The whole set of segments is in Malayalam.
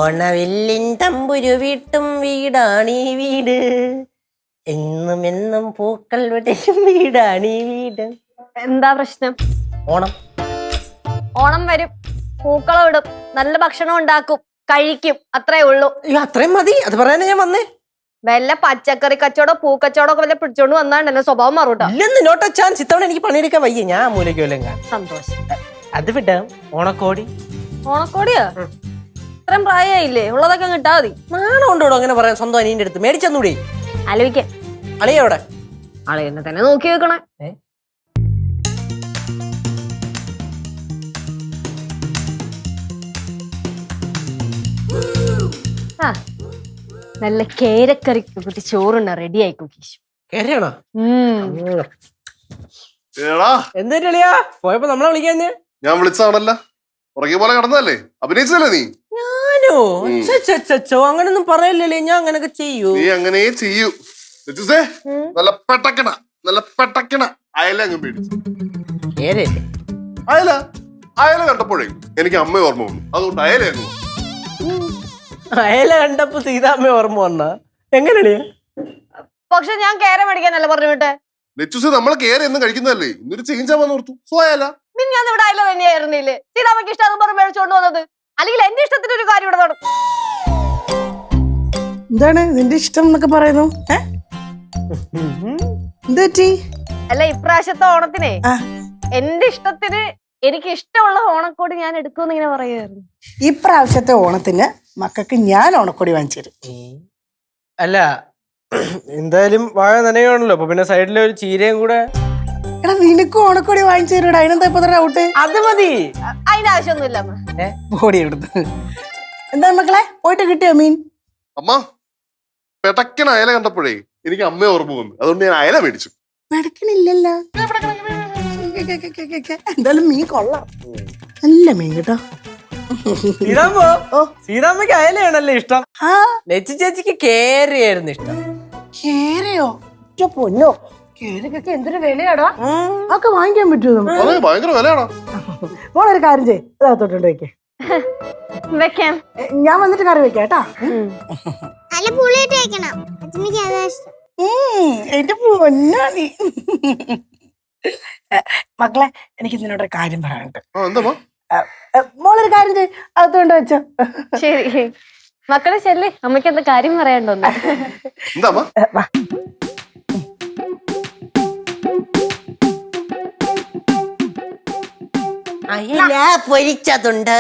ഓണവില്ലിൻ തമ്പുരു വീട്ടും വീടാണീ വീട്, എന്നും എന്നും പൂക്കൾ വിടരും വീടാണീ വീട്. എന്താ പ്രശ്നം? ഓണം ഓണം വരും, പൂക്കളം ഇടും, നല്ല ഭക്ഷണം ഉണ്ടാക്കും, കഴിക്കും, അത്രേ ഉള്ളൂ. അത്രയും മതി, അത് പറയാനാ ഞാൻ വന്നേ. വല്ല പച്ചക്കറി കച്ചവടോ പൂക്കച്ചവടോ ഒക്കെ വല്ല പിടിച്ചോണ്ട് വന്നാണ്ട് എന്റെ സ്വഭാവം മാറൂട്ടോ. ഇല്ലെന്ന് നോട്ട് ചാൻസ്. ഇത്തവണ എനിക്ക് പണിയെടുക്കാൻ വയ്യ, ഞാൻ മൂലയ്ക്ക് വല്ലതും കാണും. സന്തോഷം. അത് വിടാം. ഓണക്കോടി. ഓണക്കോടിയോ? ഇത്രയും പ്രായമായില്ലേ, ഉള്ളതൊക്കെ കിട്ടാ മതി. നാണം ഉണ്ടോടോ അങ്ങനെ പറയാൻ? സ്വന്തം അനിയന്റെ അടുത്ത് മേടിച്ചെന്നൂടെ? ആലോചിക്കാം. അളിയ എവിടെ? അളിയെന്നെ തന്നെ നോക്കി വെക്കണേ. ആ നല്ല കേരക്കറി കൂട്ടി ചോറുണ്ട റെഡി ആയി കുക്കീഷ്. കേരയാണോ? എന്താ എളിയാ പോയപ്പോ നമ്മളെ വിളിക്കാഞ്ഞ്? ഞാൻ വിളിച്ചാണല്ല, പുറകെ പോലെ കടന്നതല്ലേ, അഭിനയിച്ചല്ലേ നീ? ഞാനോ? അങ്ങനൊന്നും പറയല്ലേ, ഞാൻ അങ്ങനൊക്കെ ചെയ്യൂ. നീ അങ്ങനെ ചെയ്യൂ. നല്ല പെട്ടക്കണ, നല്ല പെട്ടക്കണ അയല അങ്ങ് മേടിച്ചു. അയല അയല കണ്ടപ്പോഴേ എനിക്ക് അമ്മ ഓർമ്മ വന്നു, അതുകൊണ്ട് അയല അങ്ങ്. അയല കണ്ടപ്പോ സീതാമ്മ ഓർമ്മ വന്ന? എങ്ങനെയാ? പക്ഷെ ഞാൻ കേര മേടിക്കാനല്ല പറഞ്ഞു വിട്ടെ. ലെച്ചുസേ, നമ്മളെ കേര എന്നും കഴിക്കുന്നതല്ലേ, ഇന്നൊരു ചേഞ്ച് ആവാന്ന് ഓർത്തു. സോ അയല. ഞാൻ ഇവിടെ അയല തന്നെയായിരുന്നില്ലേ സീതാമ്മക്ക് ഇഷ്ടം പറഞ്ഞ് മേടിച്ചോണ്ട് വന്നത്? അല്ലെങ്കിൽ എന്റെ ഇഷ്ടത്തിന് ഒരു കാര്യം ഇവിടെ നടക്കും. എന്താണ് നിന്റെ ഇഷ്ടം എന്നൊക്കെ പറയുന്നു? അല്ല, ഇപ്രാവശ്യത്തെ ഓണത്തിനെ എന്റെ ഇഷ്ടത്തിന് എനിക്ക് ഇഷ്ടമുള്ള ഓണക്കോടി ഞാൻ എടുക്കുമെന്ന് ഇങ്ങനെ പറയുമായിരുന്നു. ഇപ്രാവശ്യത്തെ ഓണത്തിന് മക്കൾക്ക് ഞാൻ ഓണക്കോടി വാങ്ങിച്ചു തരും. അല്ല, എന്തായാലും വാഴ നനയാണല്ലോ, അപ്പൊ പിന്നെ സൈഡിലെ ഒരു ചീരയും കൂടെ. എടാ, നിനക്കും ഓണക്കോടി വാങ്ങിച്ചു തരൂടാ, അതിനെന്താ ഇപ്പൊ ഡൗട്ട്? അത് മതി, അതിന്റെ ആവശ്യമൊന്നുമില്ല. ബോഡി എടുത്ത് എന്താ മക്കളെ, പോയിട്ട് കിട്ടിയോ മീൻ? അമ്മ, പെട്ടക്കണ അയല കണ്ടപ്പോഴേ എനിക്ക് അമ്മ ഓർമ്മ വന്നു, അതുകൊണ്ട് ഞാൻ അയല മേടിച്ചു. നടക്കണില്ലല്ലോ. എന്തായാലും മീൻ കൊള്ളാം, നല്ല മീൻ കേട്ടോ. സീതാമ്മക്ക് അയലയാണല്ലേ ഇഷ്ടം? ലച്ചു ചേച്ചിക്ക് കേരയായിരുന്നു ഇഷ്ടം. കേരയോ? പൊന്നോ, കേരക്കൊക്കെ എന്തൊരു വിലയാടാ. അതൊക്കെ വാങ്ങിക്കാൻ പറ്റുമോ? ഭയങ്കര വിലയാണോ? മോളൊരു കാര്യം ചെയ്യ്, അതോട്ടുണ്ട് വെക്കേ. വെക്കാം, ഞാൻ വന്നിട്ട് കറി വെക്കാം കേട്ടാ. എന്റെ പൊന്നാ നീ. മക്കളെ, എനിക്ക് നിന്നോടൊരു കാര്യം പറയാനുണ്ട്. മോളൊരു കാര്യം ചെയ്യ്, അതോണ്ട് വെച്ചോ. ശരി മക്കളെ, ശരി. അമ്മയ്ക്ക് എന്താ കാര്യം പറയാണ്ടോന്ന്? അയല പൊരിച്ചതുണ്ട്,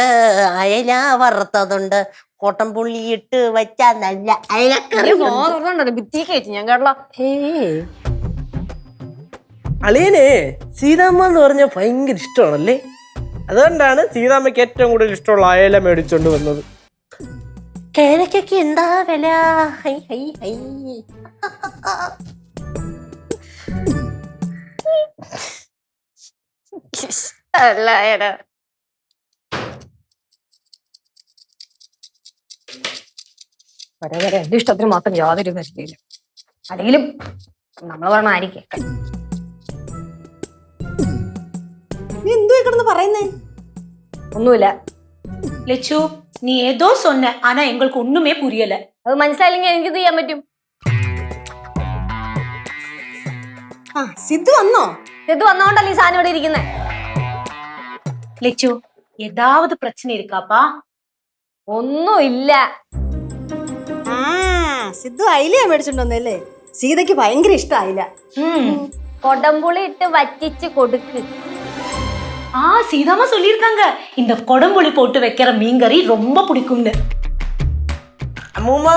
അയല വറുത്തതുണ്ട്, കോട്ടംപുള്ളി ഇട്ട് വെച്ചാ നല്ല അയലക്കറി. ഭിത്തിയേക്ക് ഞാൻ കേട്ടല്ലോ. അളിയനെ സീതാമ്മ എന്ന് പറഞ്ഞ ഭയങ്കര ഇഷ്ടമാണല്ലേ, അതുകൊണ്ടാണ് സീതാമ്മയ്ക്ക് ഏറ്റവും കൂടുതൽ ഇഷ്ടമുള്ള അയല മേടിച്ചോണ്ട് വന്നത്. കേരക്കൊക്കെ എന്താ വില? അല്ല, എന്റെ ഇഷ്ടത്തിന് മാത്രം യാതൊരു പരിചയമില്ല. അല്ലെങ്കിലും നമ്മൾ പറഞ്ഞ ആരും കേൾക്കാൻ. നീ എന്തോ കിടന്ന് പറയുന്നേ? ഒന്നുമില്ല லெச்சு, நீ ஏதோ சொன்ன, ஆனா எங்களுக்கு ஒண்ணுமே புரியல. അത് മനസ്സിലായില്ലെങ്കിൽ എനിക്ക് ചെയ്യാൻ പറ്റും. സിദ്ധു വന്നോ? ഇത് വന്നോണ്ടല്ലേ ഈ സാധനം ഇവിടെ ഇരിക്കുന്നേ. லெச்சு, ஏதாவது பிரச்சனை இருக்காப்பா? ഒന്നുമില്ല. സിദ്ധു അയിലയാ മേടിച്ചിട്ടുണ്ടോന്നല്ലേ? സീതയ്ക്ക് ഭയങ്കര ഇഷ്ടായില്ല. കൊടംപുളി ഇട്ട് വറ്റിച്ച് കൊടുക്ക്. சீதாமா சொல்லிருக்காங்க, இந்த கொடம்புளி போட்டு வைக்கிற மீன்கறி ரொம்ப பிடிக்கும்னு. അമ്മൂമ്മ,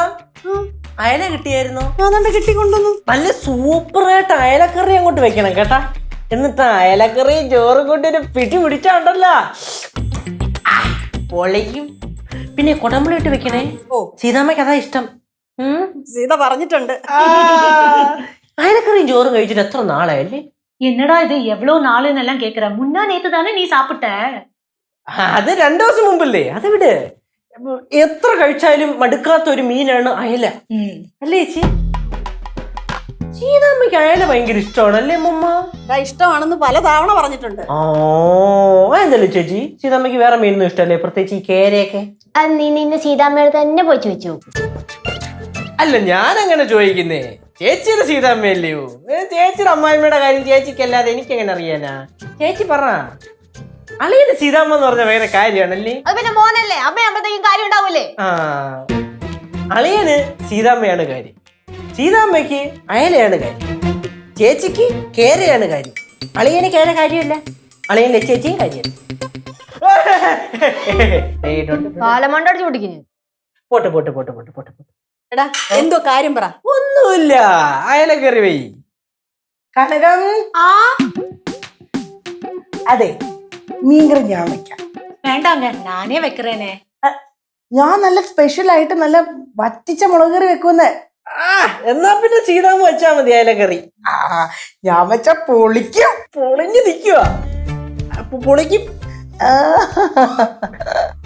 അയല കിട്ടിയായിരുന്നോ? അതാണ്ട് കിട്ടിക്കൊണ്ടുവന്നു. നല്ല സൂപ്പറായിട്ട് അയലക്കറി അങ്ങോട്ട് വെക്കണം കേട്ടാ. എന്നിട്ട് അയലക്കറി ചോറും കൊണ്ട് ഒരു പിടി പിടിച്ചാണ്ടല്ലോ പൊളിക്കും. പിന്നെ കൊടമ്പുളി ഇട്ട് വെക്കണേ. സീതാമ്മയ്ക്ക് അതാ ഇഷ്ടം. സീത പറഞ്ഞിട്ടുണ്ട്. അയലക്കറിയും ചോറും കഴിച്ചിട്ട് എത്ര നാളായല്ലേ? என்னடா இது எவ்வளவு நாளுன்னு எல்லாம் கேக்குற? முன்னா நேத்து தானே நீ சாப்பிட்ட. അത് 2 ദിവസം മുമ്പല്ലേ, അത് വിട്. എത്ര കഴിച്ചാലും മടുക്കാത്ത ഒരു മീനാണ് അയല, അല്ലേ ചേച്ചി? സീതാമ്മയ്ക്ക് അയല ഭയങ്കര ഇഷ്ടമാണല്ലേ അമ്മമ്മ? ഇഷ്ടമാണെന്ന് പല തവണ പറഞ്ഞിട്ടുണ്ട്. ഓ, എന്തല്ലേ ചേച്ചി, സീതാമ്മയ്ക്ക് വേറെ മീനൊന്നും ഇഷ്ടമല്ലേ, പ്രത്യേകിച്ച് ഈ കേരയൊക്കെ? അത് നീ നിന്റെ സീതാമ്മയോട് തന്നെ പോയി ചോദിച്ചു. അല്ല ഞാൻ അങ്ങനെ ചോദിക്കുന്നേ, ചേച്ചിയുടെ സീതാമ്മയല്ലയോ? ചേച്ചിയുടെ അമ്മായിമ്മയുടെ കാര്യം ചേച്ചിക്കല്ലാതെ എനിക്ക് എങ്ങനെ അറിയാനാ? ചേച്ചി പറ. അളിയുടെ സീതാമ്മ എന്ന് പറഞ്ഞ വേറെ കാര്യമാണല്ലേ? അത് പിന്നെ മോനല്ലേ, അമ്മയാകുമ്പോഴത്തേക്കും കാര്യം ഉണ്ടാവൂലേ? ആ, അളിയന് സീതാമ്മയാണ് കാര്യം, സീതാമ്മയ്ക്ക് അയലയാണ് കാര്യം, ചേച്ചിക്ക് കേരയാണ് കാര്യം. അളിയന് കേര കാര്യമില്ല, അളിയന്റെ ചേച്ചിയും കാര്യമില്ല. കാലമണ്ടടിച്ചു പൊട്ടിക്കുന്നു. പോട്ടെ പോട്ടെ പോട്ടെ പോട്ടെ പോട്ടെ പോട്ടെ. എടാ എന്തോ കാര്യം പറ. ഒന്നുമില്ല, അയല കയറി വൈ. കനകം. അതെ, മീൻകറി ഞാൻ വെക്കാം. வேண்டாங்க நானே வைக்கிறேனே. ഞാൻ നല്ല സ്പെഷ്യൽ ആയിട്ട് നല്ല വറ്റിച്ച മുളക് കറി വെക്കുന്നേ. എന്നാ പിന്നെ സീതാമ്മ വെച്ചാ മതി അയല കറി. ഞാൻ വെച്ച പൊളിക്കും. പൊളിഞ്ഞു നിക്കുവാ, പൊളിക്കും.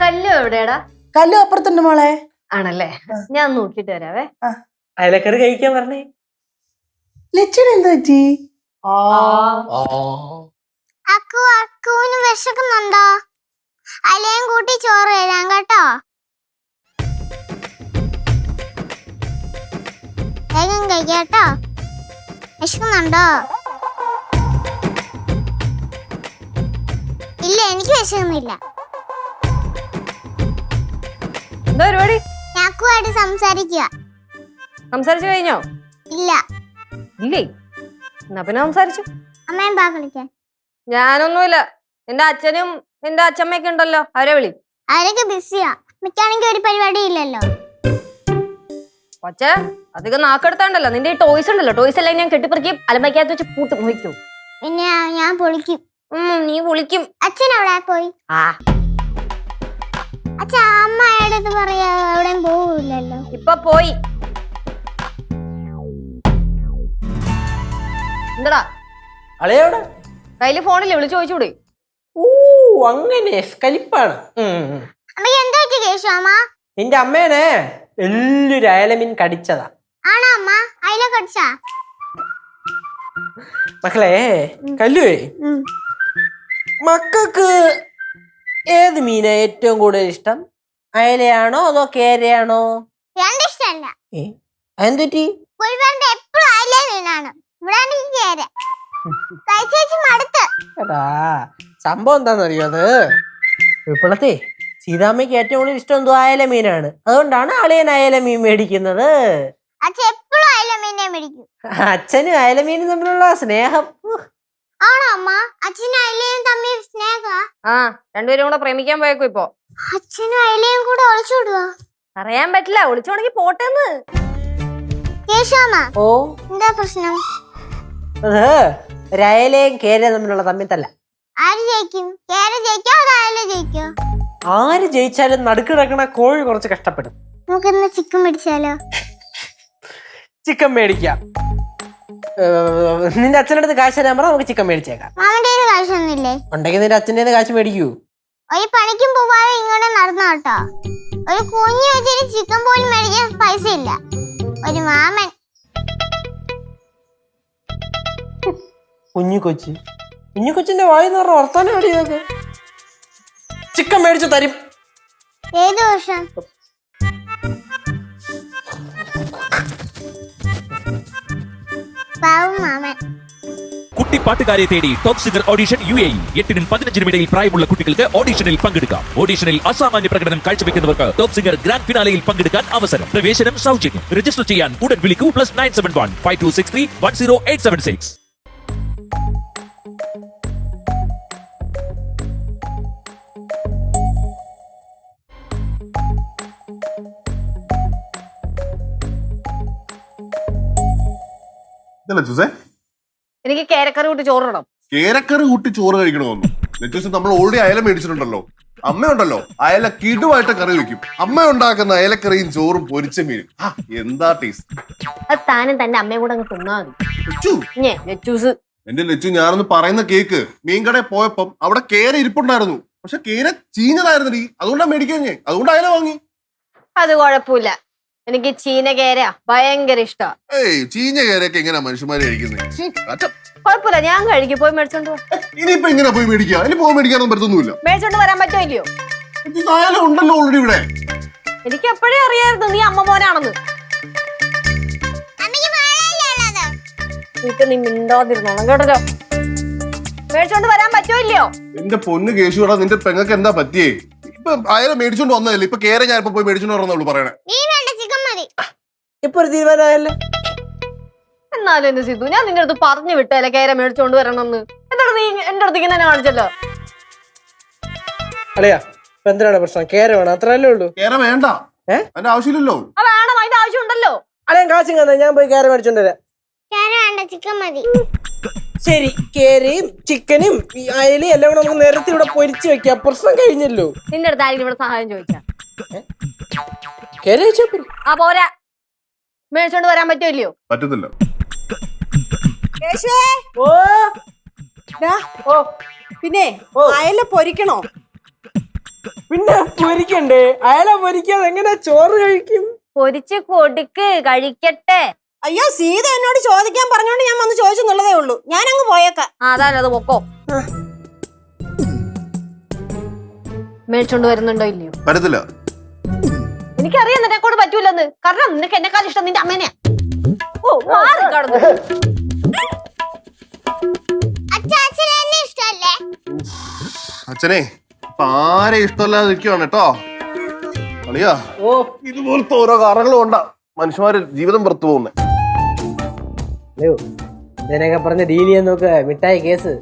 കല്ലു എവിടെയാടാ? കല്ലു അപ്പുറത്തുണ്ട് മോളെ. ആണല്ലേ, ഞാൻ നോക്കിട്ട് വരാവേ. അയലക്കറി കഴിക്കാൻ പറഞ്ഞേ. ലക്ഷ്മൺ എന്താ പറ്റി? അക്കുവിന് വിശക്കുന്നുണ്ടോ? അലയും കൂട്ടി ചോറ് തരാം കേട്ടോ. വേഗം കഴിക്കാട്ടോ. വിശക്കുന്നുണ്ടോ? ഇല്ല, എനിക്ക് വിശക്കുന്നില്ല. എന്താ പരിപാടി? ഞാൻ അക്കുവായിട്ട് സംസാരിക്കുക. സംസാരിച്ചു കഴിഞ്ഞോ? ഇല്ല. ഇല്ലേ? എന്നാ പിന്നെ സംസാരിച്ചു. അമ്മയും പാ കളിക്കാൻ. ഞാനൊന്നുമില്ല, നിന്റെ അച്ഛനും നിന്റെ അച്ഛമ്മയൊക്കെ ഉണ്ടല്ലോ, അവരെ വിളി. അവരൊക്കെ ബിസിയാ. മിക്കാണെങ്കിൽ ഒരു പരിപാടി ഇല്ലല്ലോ. കൊച്ചേ, അധികം നാക്കെടുത്താണ്ടല്ലോ. നിന്റെ ഈ ടോയ്സ് ഉണ്ടല്ലോ, ടോയ്സ് എല്ലാം ഞാൻ കെട്ടിപ്പറിക്ക് അലമ്പയ്ക്കകത്ത് വെച്ച് പൂട്ട് നോക്കൂ. പിന്നെ ഞാൻ പൊളിക്കും. നീ വിളിക്കും. അച്ഛൻ അവിടെ പോയി. അച്ഛൻ അമ്മയുടെ അടുത്ത് പറയാ എവിടെയും പോവില്ലല്ലോ. ഇപ്പൊ പോയി. എന്താടാ അളിയോടെ കയ്യില് ഫോണില്ലേ, വിളിച്ചു ചോദിച്ചൂടെ? ഓ അങ്ങനെ കലിപ്പാണ്. അമ്മയ്ക്ക് എന്താ പറ്റി കേശു അമ്മ? നിന്റെ അമ്മേനെ വലിയൊരു അയലമീൻ കടിച്ചതാ. ആണോ അമ്മ? അയില കടിച്ചാ? മക്കളെ, കല്ലുവേ, മക്കൾക്ക് ഏത് മീനാ ഏറ്റവും കൂടുതൽ ഇഷ്ടം? അയലയാണോ അതോ കേരയാണോ? രണ്ടും ഇഷ്ടല്ല. അതെന്തുറ്റി? കുഴിപ്പറമ്പ് എപ്പോഴും അയില മീനാണ്. ഇവിടെ എനിക്ക് കേര കഴിച്ചേച്ച് മടുത്ത്. എടാ, സംഭവം എന്താണെന്നറിയോ? അത് ഇപ്പോഴത്തെ സീതാമ്മയ്ക്ക് ഏറ്റവും കൂടുതൽ ഇഷ്ടം എന്തോ അയല മീനാണ്. അതുകൊണ്ടാണ് അളിയൻ അയല മീൻ മേടിക്കുന്നത്. അച്ഛൻ എപ്പോഴും അയില മീനെ മേടിക്കും. അച്ഛനും അയല മീനും തമ്മിലുള്ള സ്നേഹം. ആണോ അമ്മ? അച്ഛനും അയിലയും തമ്മിൽ സ്നേഹ? രണ്ടുപേരും കൂടെ പ്രേമിക്കാൻ പോയേക്കും ഇപ്പൊ. അച്ഛനും അയിലയും കൂടെ ഒളിച്ചോടുവോ? അറിയാൻ പറ്റില്ല, ഒളിച്ചോണെങ്കിൽ പോട്ടെന്ന്. കേശാമ്മ, ഓ, എന്താ പ്രശ്നം? അത് ഒരയലയും കേരയും തമ്മിലുള്ള തമ്മിത്തല്ല. ആര് ജയിക്കും? കേര ജയിക്കോ അതോ അയില ജയിക്കോ? ആര് ജയിച്ചാലും നടുക്കിടക്കണ കോഴി കുറച്ച് കഷ്ടപ്പെടും. നമുക്ക് ഇന്ന് ചിക്കൻ മേടിച്ചാലോ? ചിക്കൻ മേടിക്കാം. നിന്റെ അച്ഛൻ്റെ അടുത്ത് കാശ് തരാൻ പറ, നമുക്ക് ചിക്കൻ മേടിച്ചേക്കാം. മാമന്റെ കയ്യിൽ കാശൊന്നുമില്ലേ? ഉണ്ടെങ്കിൽ നിന്റെ അച്ഛൻ്റെ കാശ് മേടിക്കൂ. ഒരു പണിക്കും പോവാതെ ഇങ്ങോട്ട് നടന്നു കേട്ടോ. ഒരു കുഞ്ഞു വെച്ചിട്ട് ചിക്കൻ പോലും മേടിക്കാൻ പൈസ ഇല്ല. ഒരു മാമൻ. കുഞ്ഞിക്കൊച്ചിന്റെ വായിന്ന് പറഞ്ഞ വർത്താനം എവിടെയൊക്കെ? ചിക്കൻ മേടിച്ചു തരും. ഏത് വർഷം? പാവം മാമൻ. കുട്ടിപ്പാട്ടുകാരെ തേടി ടോപ്പ് സിംഗർ ഓഡിഷൻ UAE. 8-നും 15-നും ഇടയിൽ പ്രായമുള്ള കുട്ടികൾക്ക് ഓഡിഷനിൽ പങ്കെടുക്കാം. ഓഡിഷനിൽ അസാമാന്യ പ്രകടനം കാഴ്ചവെക്കുന്നവർക്ക് ടോപ്പ് സിംഗർ ഗ്രാൻഡ് ഫിനാലയിൽ പങ്കെടുക്കാൻ അവസരം. പ്രവേശനം സൗജന്യം. രജിസ്റ്റർ ചെയ്യാൻ ഉടൻ വിളിക്കൂ. +971 5263 10876. എനിക്ക് കേരക്കറി കൂട്ടി ചോറിടണം. കേരക്കറി കൂട്ടി ചോറ് കഴിക്കണമെന്നു നെറ്റൂസ് നമ്മൾ ഓൾറെഡി അയല മേടിച്ചിട്ടുണ്ടല്ലോ. അമ്മയുണ്ടല്ലോ, അയല കിടുവായിട്ട് കറി വെക്കും. അമ്മ ഉണ്ടാക്കുന്ന അയലക്കറിയും ചോറും പൊരിച്ച മീനും എന്താ ടേസ്റ്റ്. അത് താനും തന്റെ അമ്മയും കൂടെ അങ്ങ് തിന്നാ മതി. നെറ്റൂസ്, എന്റെ ലച്ചു, ഞാനൊന്ന് പറയുന്ന കേക്ക്. മീൻകടയിൽ പോയപ്പം അവിടെ കേര ഇരിപ്പുണ്ടായിരുന്നു. പക്ഷെ കേര ചീഞ്ഞതായിരുന്നു. അതുകൊണ്ടാ മേടിക്കാൻ ഞാൻ. അതുകൊണ്ട് അയല വാങ്ങി. അത് കുഴപ്പമില്ല. എനിക്ക് ചീന കേര ഭയങ്കര ഇഷ്ടാ. ചീഞ്ഞ കേരൊക്കെ എങ്ങനെയാ മനുഷ്യന്മാരെ കഴിക്കുന്നത്? കുഴപ്പമില്ല, ഞാൻ കഴിക്കും. പോയി മേടിച്ചോണ്ട് പോ. ഇനിയിപ്പോ എങ്ങനെയാ പോയി മേടിക്കുക? ഇനി പോയി മേടിക്കാനൊന്നും പറ്റത്തൊന്നുമില്ല. മേടിച്ചോണ്ട് വരാൻ പറ്റുമോ ഇല്ലയോ? ഉണ്ടല്ലോ ഓൾറെഡി ഇവിടെ. എനിക്ക് എപ്പോഴേ അറിയായിരുന്നു നീ അമ്മ മോനാണെന്ന്. അമ്മയ്ക്ക് പാലല്ലേ ഉള്ളത്? എനിക്ക് നീ മിണ്ടാതിരുന്നോണം കേട്ടോ. മേടിച്ചോണ്ട് വരാൻ പറ്റുമോ ഇല്ലയോ? എന്റെ പൊന്ന് കേശുടാ, നിന്റെ പെങ്ങൾക്ക് എന്താ പറ്റിയേ? ഇപ്പൊ അയല മേടിച്ചോണ്ട് വന്നതല്ലേ, ഇപ്പൊ കേര ഞാൻ ഇപ്പൊ പോയി മേടിച്ചോണ്ട് വരണുള്ളൂ പറയണേ. മീൻ വേണ്ട, ചിക്കൻ മതി. ഇപ്പൊ ഒരു തീരുമാനമായല്ലേ? എന്നാലും എന്റെ സിദ്ധു, ഞാൻ നിന്റെ അടുത്ത് പറഞ്ഞു വിട്ടല്ലേ കേര മേടിച്ചോണ്ട് വരണമെന്ന്. എന്നിട്ട് നീ എന്റെ അടുത്ത് ഇങ്ങനെ കാണിച്ചല്ലോ. അളിയാ ഇപ്പൊ എന്തിനാണ് പ്രശ്നം? കേര വേണം, അത്രയല്ലേ ഉള്ളൂ. കേര വേണ്ട, അതിന്റെ ആവശ്യമില്ലല്ലോ. ആ വേണം, അതിന്റെ ആവശ്യമുണ്ടല്ലോ. അളിയാൻ കാശും തന്നെ, ഞാൻ പോയി കേര മേടിച്ചോണ്ട് വരാം. കേര വേണ്ട, ചിക്കൻ മതി. ശരി, കേരയും ചിക്കനും ഈ അയലും എല്ലാം കൂടെ നമുക്ക് നിരത്തി ഇവിടെ പൊരിച്ചു വെക്കാം. പ്രശ്നം കഴിഞ്ഞല്ലോ. നിന്റെ അടുത്ത് ആരെങ്കിലും ഇവിടെ സഹായം ചോദിച്ചാ? കേര കഴിച്ചാ പോരെ? ആ പോരാ, മേടിച്ചോണ്ട് വരാൻ പറ്റുമോ ഇല്ലയോ? പറ്റത്തില്ല. കേശുവേ, ഓ ദാ, ഓ പിന്നെ ഓ. അയല പൊരിക്കണോ? പിന്നെ പൊരിക്കണ്ടേ? അയല പൊരിക്കാതെ എങ്ങനെ ചോറ് കഴിക്കും? പൊരിച്ച് കൊടുക്ക്, കഴിക്കട്ടെ. അയ്യോ, സീത എന്നോട് ചോദിക്കാൻ പറഞ്ഞോണ്ട് ഞാൻ വന്ന് ചോദിച്ചെന്നുള്ളതേ ഉള്ളൂ. ഞാൻ അങ്ങ് പോയേക്കാം. ആ അതാണ്, അത് പൊക്കോ. മേടിച്ചോണ്ട് വരുന്നുണ്ടോ ഇല്ലയോ? പറ്റത്തില്ല. എനിക്കറിയാം നിന്നെക്കൊണ്ട് പറ്റൂലെന്ന്. കാരണം നിനക്ക് എന്നെക്കാൾ ഇഷ്ടം നിന്റെ അമ്മേനെയാ. ഓ മാറി കടന്നു. അച്ഛനെ എന്നെ ഇഷ്ടല്ലേ? അച്ഛനെ ഇപ്പൊ ആരെ ഇഷ്ടമല്ലാതെ നിൽക്കുവാണ് കേട്ടോ. അളിയാ, ഓ ഇതുപോലത്തെ ഓരോ കാരണങ്ങളും കൊണ്ടാ മനുഷ്യന്മാര് ജീവിതം പുറത്തു പോകുന്നേ. അയ്യോ, ഇതിനൊക്കെ പറഞ്ഞ ഡീൽ ചെയ്യാൻ നോക്ക. മിഠായി കേസ്.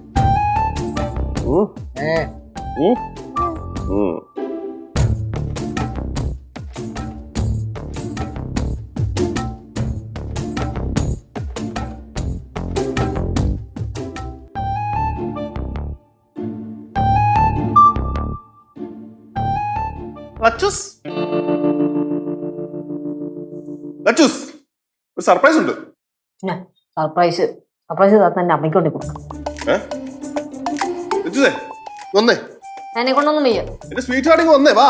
ഒരു സർപ്രൈസ് ഉണ്ട്. സർപ്രൈസ് സർപ്രൈസ് എന്റെ അമ്മയ്ക്ക് കൊണ്ട് കൊടുക്കും. വന്നേ, എന്നെ കൊണ്ടൊന്നും വയ്യ. എന്റെ സ്വീറ്റ് ഹാർട്ടിങ് വന്നേ, വാ.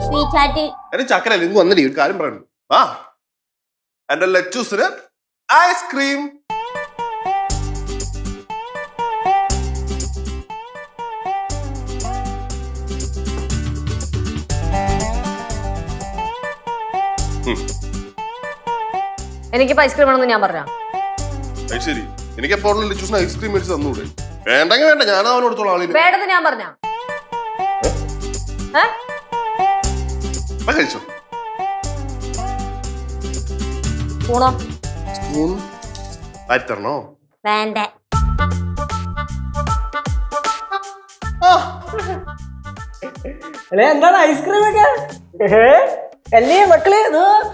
സ്വീറ്റ് ചാറ്റി. എന്റെ ചക്കരല്ലേ, ഇന്ന് വന്നില്ലേ, ഒരു കാര്യം പറയണു. വാ, എന്റെ ലച്ചൂസിന് ഐസ്ക്രീം. എനിക്കിപ്പോ ഐസ്ക്രീം ആണെന്ന് ഞാൻ പറഞ്ഞ. ശരി, എനിക്ക് എപ്പോഴും ലച്ചൂസിന് ഐസ്ക്രീം മേടിച്ച് തന്നൂടെ? വേണ്ടെങ്കിൽ വേണ്ട, ഞാൻ അവനോട് കൊടുത്തോളാം. ആളിന് വേണ്ടത് ഞാൻ പറഞ്ഞ. കഴിച്ചോ? ഊണോ? തരണോ? വേണ്ട. അല്ലെ എന്താണ് ഐസ്ക്രീം ഒക്കെ? അല്ലേ മക്കളെ,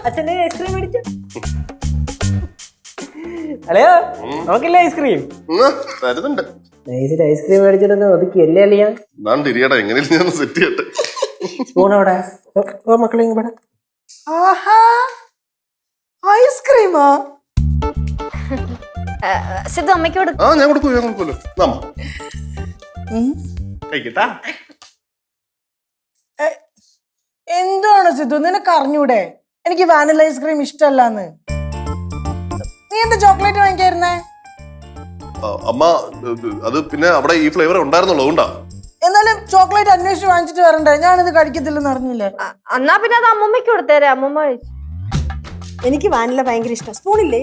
അച്ഛൻ്റെ ഐസ്ക്രീം മേടിച്ചു. അല്ലയോ, നമുക്കില്ല ഐസ്ക്രീം? തരുന്നുണ്ട്. നൈസിൽ ഐസ്ക്രീം മേടിച്ചിട്ട് ഒതുക്കി അല്ലേ അല്ലയാ? തിരിയടാ, എങ്ങനെയാണ് സെറ്റ് ചെയ്യട്ടെ. സ്പൂൺ അവിടെ. ഓ മക്കളെ ഇവിടെ. ആഹാ, ഐസ്ക്രീമോ? സിദ്ധു അമ്മയ്ക്കോട്. ആ ഞാൻ കൊടുക്കുമല്ലോ. കഴിക്കട്ടാ. എന്താണ് സിദ്ധു, നിനക്ക് അറിഞ്ഞൂടെ എനിക്ക് വാനില ഐസ്ക്രീം ഇഷ്ടമല്ലാന്ന്? നീ എന്താ ചോക്ലേറ്റ് വാങ്ങിക്കായിരുന്നേ? അമ്മ അത് പിന്നെ അവിടെ ഈ ഫ്ലേവർ ഉണ്ടായിരുന്നുള്ളൂ, അതുകൊണ്ടാ. എന്നാലും ചോക്ലേറ്റ് അന്വേഷിച്ച് വാങ്ങിച്ചിട്ട് വരണ്ടേ? ഞാനിത് കഴിക്കത്തില്ലെന്ന് അറിഞ്ഞില്ലേ? എന്നാ പിന്നെ അത് അമ്മമ്മയ്ക്ക് കൊടുത്തേരെ. അമ്മമ്മ കഴിച്ചു. എനിക്ക് വാനില ഭയങ്കര ഇഷ്ടം. സ്പൂണില്ലേ?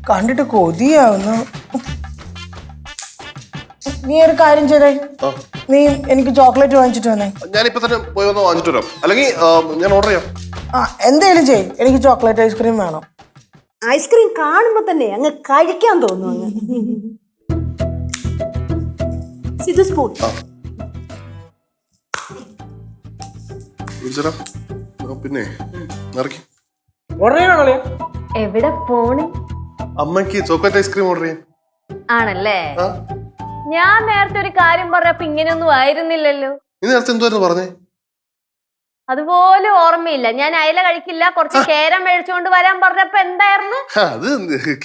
കണ്ടിട്ട് കൊതിയാവുന്നു. നീ ഒരു കാര്യം ചെയ്തേ, നീ എനിക്ക് ചോക്ലേറ്റ് വാങ്ങിച്ചിട്ട് വന്നേ. ഞാനിപ്പോ തന്നെ പോയി വന്ന് വാങ്ങിച്ചിട്ട് വരാം, അല്ലെങ്കിൽ ഞാൻ ഓർഡർ ചെയ്യാം. ആ എന്തേലും ചെയ്, എനിക്ക് ചോക്ലേറ്റ് ഐസ്ക്രീം വേണം. ഐസ്ക്രീം കാണുമ്പോ തന്നെ അങ്ങ് കഴിക്കാൻ തോന്നുന്നു. സ്പൂൺ. പിന്നെ ഓർഡർ ചെയ്യണോ? എവിടെ പോണ്? അമ്മക്ക് ചോക്ലേറ്റ് ഐസ്ക്രീം ഓർഡർ ചെയ്യാം. ആണല്ലേ? ഞാൻ നേരത്തെ ഒരു കാര്യം പറഞ്ഞപ്പോ ഇങ്ങനെയൊന്നും ആയിരുന്നില്ലല്ലോ. നീ നേരത്തെ എന്തുവായിരുന്നു പറഞ്ഞേ? അതുപോലെ ഓർമ്മയില്ല. ഞാൻ അയല കഴിക്കില്ല, കുറച്ച് കേര മേടിച്ചുകൊണ്ട് വരാൻ പറഞ്ഞപ്പോ എന്തായിരുന്നു? അത്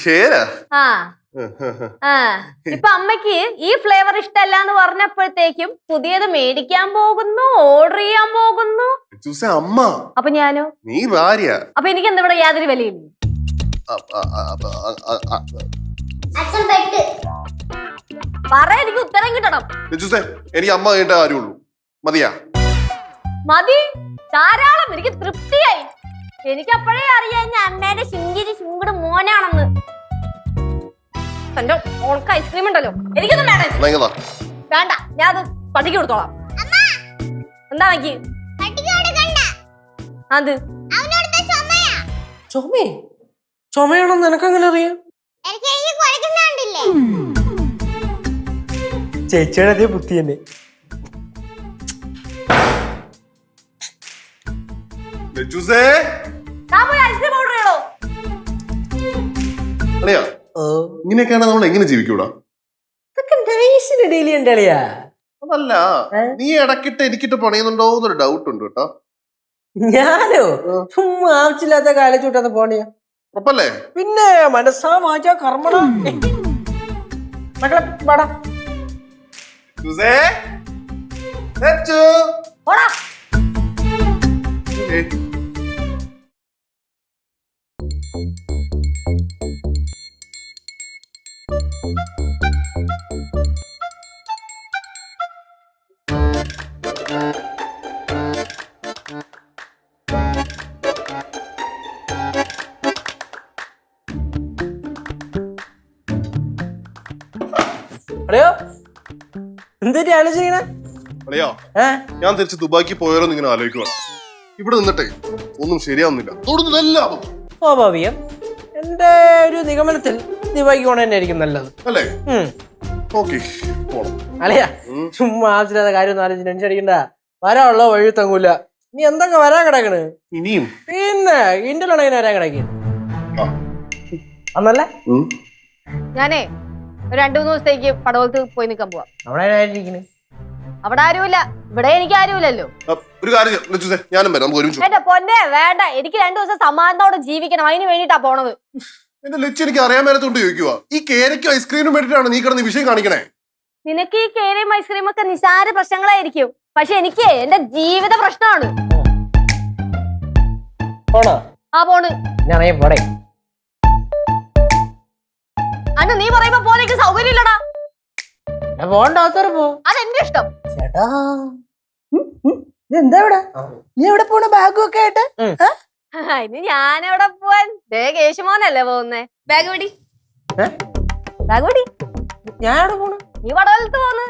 കേര. ആ ആ ഇപ്പൊ അമ്മയ്ക്ക് ഈ ഫ്ലേവർ ഇഷ്ടല്ല എന്ന് പറഞ്ഞപ്പോഴത്തേക്കും പുതിയത് മേടിക്കാൻ പോകുന്നു, ഓർഡർ ചെയ്യാൻ പോകുന്നു. അമ്മ. അപ്പൊ ഞാനോ? നീ ഭാര്യ. അപ്പൊ എനിക്ക് എന്താ ഇവിടെ യാതൊരു വിലയില്ല? അച്ഛൻ പെട്ട്. പറ, എനിക്ക് ഉത്തരം കിട്ടണം. എനിക്ക് അമ്മ കഴിഞ്ഞ കാര്യമുള്ളൂ. മതിയാ? മതി, ധാരാളം. എനിക്ക് തൃപ്തിയായി. എനിക്ക് അപ്പോഴേ അറിയാം ഞാൻ അമ്മയുടെ ശിങ്കിരി ശിങ്കട് മോനാണെന്ന്. തന്റെ ഓൾക്ക് ഐസ്ക്രീം ഉണ്ടല്ലോ, എനിക്കൊന്നും വേണ്ട. എന്നാ ഇങ്ങ് താ. വേണ്ട, ഞാൻ അത് പട്ടിക്ക് കൊടുത്തോളാം. എന്താ നോക്കി അത് ചുമേ ചുമയാണെന്ന് നിനക്കങ്ങനെ അറിയാം? ചേച്ചിയുടെ അതേ ബുദ്ധി തന്നെ. ലച്ചൂസേ, ഞാൻ പോയി ഐസ്ക്രീം ഓർഡർ ചെയ്യണോ? അളിയാ, ഇങ്ങനെയൊക്കെയാണ് നമ്മൾ എങ്ങനെ ജീവിക്കൂടാ? ഇതൊക്കെ നൈസിന് ഡെയിലി ഉണ്ട് അളിയാ. അതല്ല, നീ ഇടക്കിട്ട് എനിക്കിട്ട് പണിയുന്നുണ്ടോ എന്നൊരു ഡൗട്ട് ഉണ്ട് കേട്ടോ. ഞാനോ? ചുമ്മാ ആവശ്യമില്ലാത്ത കാലച്ചൂട്ടാന്ന് പോണിയാ. ഉറപ്പല്ലേ? പിന്നെ മനസ്സാ വാചാ കർമ്മണ. മക്കളെ പാടാ. ലച്ചൂസേ, ലച്ചു. പോടാ. ഏയ്. അളിയോ എന്തിട്ട് ആലോചിക്കണേ? അളിയാ, ഞാൻ തിരിച്ച് ദുബായിക്ക് പോയാലോ ഇങ്ങനെ ആലോചിക്കുവാണ്. ഇവിടെ നിന്നിട്ടേ ഒന്നും ശരിയാവുന്നില്ല. തൊടുന്നതെല്ലാം സ്വാഭാവികം. എന്റെ ഒരു നിഗമനത്തിൽ ദുബായിക്ക് പോണ തന്നെ ആയിരിക്കും നല്ലത് അല്ലേ? ഓക്കെ, പോണം. അളിയാ, ചുമ്മാ ആവശ്യമില്ലാത്ത കാര്യം ഒന്നും ആലോചിച്ച് ടെൻഷൻ അടിക്കണ്ട. വരാനുള്ള വഴി തങ്ങൂല. നീ എന്തൊക്കെ വരാൻ കിടക്കണ്? ഇനിയും പിന്നെ ഇന്ത്യയിലാണെങ്കിൽ വരാൻ കിടക്കും അന്നല്ലേ? ഞാനേ ഒരു 2-3 ദിവസത്തേക്ക് പടവലത്ത് പോയി നിൽക്കാൻ പോവാം. അവിടെ ആയിരിക്കണ്. അവിടെ ആരുമില്ല, ഇവിടെ എനിക്ക് ആരുമില്ലല്ലോ. ഒരു കാര്യം ലച്ചൂസേ, ഞാനും വരാം, നമുക്ക് ഒരുമിച്ച്. എന്റെ പൊന്നെ വേണ്ട, എനിക്ക് 2 ദിവസം സമാധാനത്തോടെ ജീവിക്കണം. അതിന് വേണ്ടിട്ടാ പോണത്. എന്റെ ലച്ചു എനിക്ക് അറിയാൻ മേലത്തോണ്ട് ചോദിക്കുക, ഈ കേരയ്ക്കും ഐസ്ക്രീമിനും വേണ്ടിട്ടാണ് നീ കിടന്ന് വിഷയം കാണിക്കണേ? നിനക്ക് ഈ കേരയും ഐസ്ക്രീം ഒക്കെ നിസാര പ്രശ്നങ്ങളായിരിക്കും, പക്ഷെ എനിക്ക് എന്റെ ജീവിത പ്രശ്നമാണ്. പോണോ? ആ പോണ്. ഞാൻ പോടേ. അന്ന് നീ പറയുമ്പോ പോലെ എനിക്ക് സൗകര്യം ഇല്ലടാ. പോണ്ടാത്തവർ പോ. അതെന്റെ ഇഷ്ടം. ചേട്ടാ എന്താ ഇവിടെ? നീ എവിടെ പോണ ബാഗും ഒക്കെ ആയിട്ട്? ഇനി ഞാൻ എവിടെ പോവാൻ? കേശുമോനല്ലേ പോകുന്നേ. ബാഗ് പിടി, ബാഗ് പിടി. ഞാൻ എവിടെ പോണു? നീ വടവലത്ത് പോന്ന്.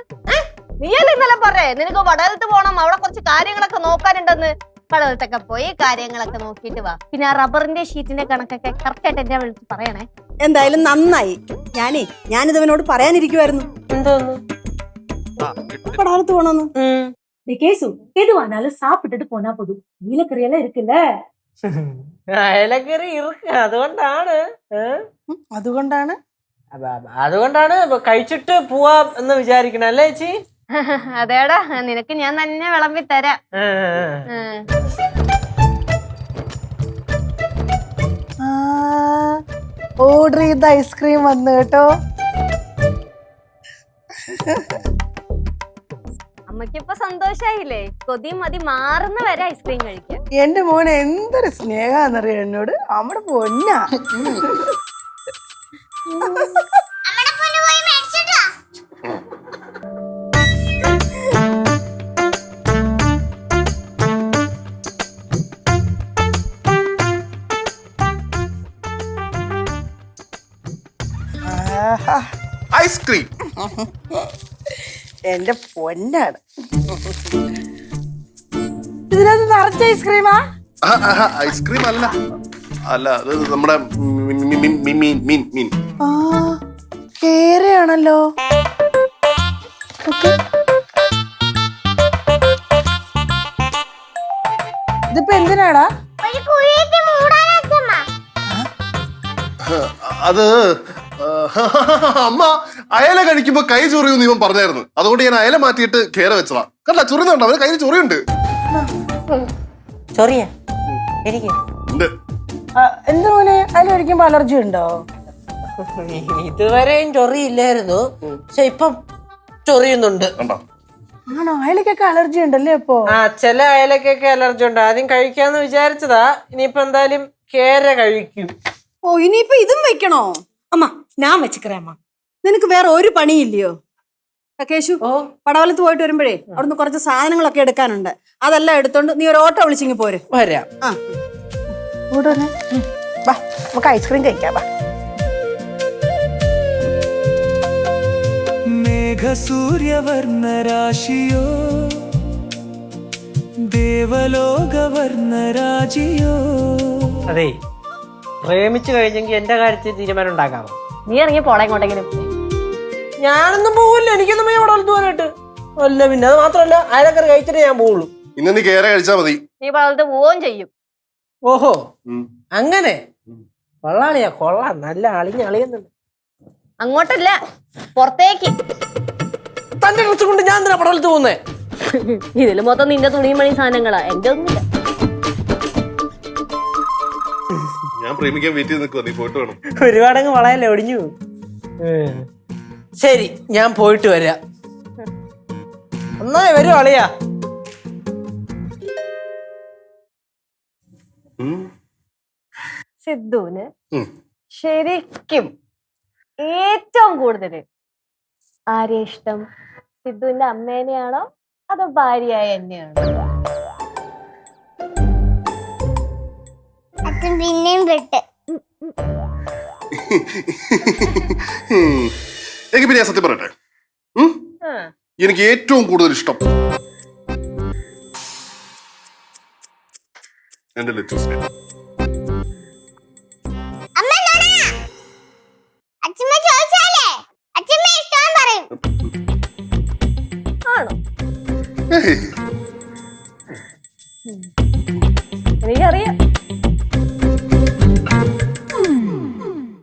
നീയല്ലേ ഇന്നലെ പറയേ നിനക്ക് വടവലത്ത് പോണം, അവിടെ കുറച്ച് കാര്യങ്ങളൊക്കെ നോക്കാനുണ്ടെന്ന്. വടവലത്തൊക്കെ പോയി കാര്യങ്ങളൊക്കെ നോക്കിയിട്ട് വാ. പിന്നെ ആ റബ്ബറിന്റെ ഷീറ്റിന്റെ കണക്കൊക്കെ കറക്റ്റ് ആയിട്ട് എന്നെ വിളിച്ച് പറയണേ. എന്തായാലും നന്നായി. ഞാനിത് ഇവനോട് പറയാനിരിക്കുവായിരുന്നു. എന്തോന്നു? പടാലത്ത് പോണോന്ന്. கேசு எதுவானாலும் சாப்பிட்டுட்டு போனா போதும். நீலக்கறி எல்லாம் இருக்குல்ல, അയലക്കറി ഇറുക്ക. അതുകൊണ്ടാണ് അതുകൊണ്ടാണ് കഴിച്ചിട്ട് പോവാം എന്ന് വിചാരിക്കണ അല്ലേ ചേച്ചി? അതേടാ, നിനക്ക് ഞാൻ തന്നെ വിളമ്പി തരാം. ഓർഡർ ചെയ്ത ഐസ്ക്രീം വന്നു കേട്ടോ. അമ്മക്കിപ്പൊ സന്തോഷായില്ലേ? കൊതി മതി മാറുന്ന വരെ ഐസ്ക്രീം കഴിക്കാം. എന്റെ മോനെ എന്തൊരു സ്നേഹാന്നറിയാം എന്നോട്. അവിടെ പൊന്നാ. ഐസ്ക്രീം എന്റെ പൊന്നാണ്. ഇതിനകത്ത് നിറച്ച ഐസ്ക്രീമാ? ഐസ്ക്രീം അല്ല, അല്ല അത് നമ്മുടെ മീൻ. കേരയാണല്ലോ. ഇതിപ്പോ എന്തിനാടാ? അത് അമ്മ അയല കഴിക്കുമ്പോ കൈ ചൊറിയൂന്ന് ഇവൻ പറഞ്ഞായിരുന്നു. അതുകൊണ്ട് ഞാൻ അയല മാറ്റിയിട്ട് കേര വെച്ചതാ. കണ്ട ചൊറിയുന്നുണ്ടോ? അവന് കയ്യിൽ ചൊറിയുണ്ട്. എന്ത് മോനെ, അതിൽ കഴിക്കുമ്പോ അലർജി ഉണ്ടോ? ഇതുവരെയും ചൊറിയില്ലായിരുന്നു, പക്ഷെ ഇപ്പം ചൊറിയുന്നുണ്ട്. ആണോ? അയലക്കൊക്കെ അലർജി ഉണ്ടല്ലേ? ഇപ്പൊ ചില അയലക്കൊക്കെ അലർജി ഉണ്ട്. ആദ്യം കഴിക്കാന്ന് വിചാരിച്ചതാ, ഇനിയിപ്പോ എന്തായാലും കേര കഴിക്കും. ഓ, ഇനിയിപ്പൊ ഇതും വെക്കണോ? அம்மா நான் வச்சுக்கிறேன். அம்மா നിനക്ക് വേറെ ഒരു പണിയില്ലയോ? കേശു പടവലത്ത് പോയിട്ട് വരുമ്പോഴേ അവിടുന്ന് കുറച്ച് സാധനങ്ങളൊക്കെ എടുക്കാനുണ്ട്. അതെല്ലാം എടുത്തോണ്ട് നീ ഒരു ഓട്ടോ വിളിച്ചിങ്ങി പോര്. വരാം. ആ വാ നമുക്ക് ഐസ്ക്രീം കഴിക്കാം. വാ മേഘസൂര്യവർണ്ണരാശിയോ ദേവലോകവർണ്ണരാജിയോ. അതെ, പ്രേമിച്ചു കഴിഞ്ഞെങ്കിൽ എന്റെ കാര്യത്തിൽ തീരുമാനം ഉണ്ടാക്കാമോ? നീ ഇറങ്ങി പോളെ ഇങ്ങോട്ടെങ്കിലും. ഞാനൊന്നും പോവില്ല, എനിക്കൊന്നും വയ്യ പടവലത്ത് പോകാനായിട്ട്. അല്ല പിന്നെ അത് മാത്രമല്ല, അയലക്കറി കഴിച്ചിട്ട് ഞാൻ പോവുള്ളൂ. ഇന്ന് നീ കേര കഴിച്ചാ മതി. നീ പടവലത്ത് പോവുകയും ചെയ്യും. ഓഹോ, അങ്ങനെ കൊള്ളാളിയാ, കൊള്ളാം. നല്ല അളിയുന്നുണ്ട്. അങ്ങോട്ടല്ല, പുറത്തേക്ക്. തന്റെ ഡ്രസ് കൊണ്ട് ഞാൻ എന്തിനാ പടവലത്ത് പോകുന്നേ? ഇതില് മൊത്തം നിന്റെ തുണിയും മണി സാധനങ്ങളാ, എന്റെ ഒന്നുമില്ല. ഞാൻ പ്രേമിക്കാൻ വെയിറ്റ് ചെയ്ത് നിൽക്കുക, നീ പോയിട്ട് വേണം. ഒരുപാടങ്ങ് വളയല്ലേ, ഒടിഞ്ഞു. ശരി, ഞാൻ പോയിട്ട് വരാം. എന്നാ വരും അളിയാ. സിദ്ധുവിന് ശരിക്കും ഏറ്റവും കൂടുതൽ ആരെയാ ഇഷ്ടം? സിദ്ധുവിന്റെ അമ്മേനെയാണോ അതോ ഭാര്യയായ എന്നെയാണോ? അച്ഛൻ പിന്നെയും പെട്ട്. എനിക്ക് പിന്നെ സത്യം പറയട്ടെ, എനിക്ക് ഏറ്റവും കൂടുതൽ ഇഷ്ടം എന്റെ ലെറ്റൂസിനെ. അച്ഛമ്മ ചോദിച്ചാലേ അച്ഛമ്മ ഇഷ്ടം പറയും. ആണോ? ഏയ്